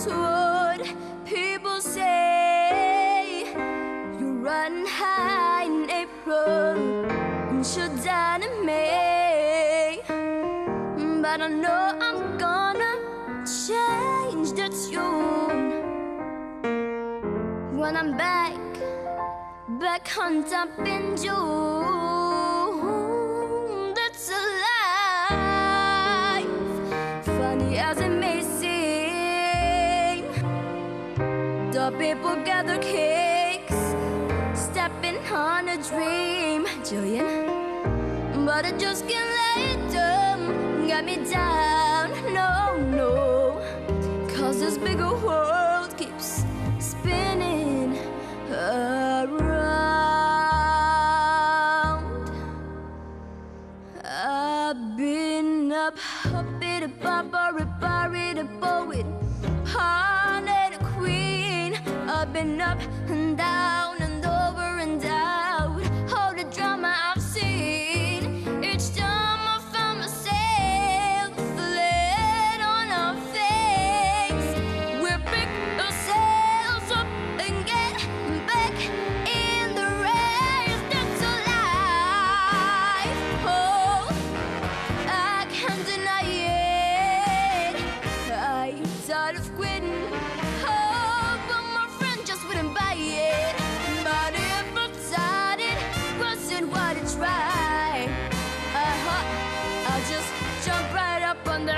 That's what people say. You run high in April and shut down in May, but I know I'm gonna change the tune when I'm back on top in June. That's a life, funny as it may seem. The people gather cakes, stepping on a dream, Jillian, but I just can't let them get me down, no, 'cause this bigger world keeps spinning around. I've been up it, buried a poet, haunted a queen. I've been up and down and over and out, all the drama I've seen. Each time I found myself flat on our face. We pick ourselves up and get back in the race. That's a life. Oh, I can't deny it. I thought of quitting, oh, but my friend just wouldn't buy it. But if I tried it, wasn't what I tried, I'll just jump right up on the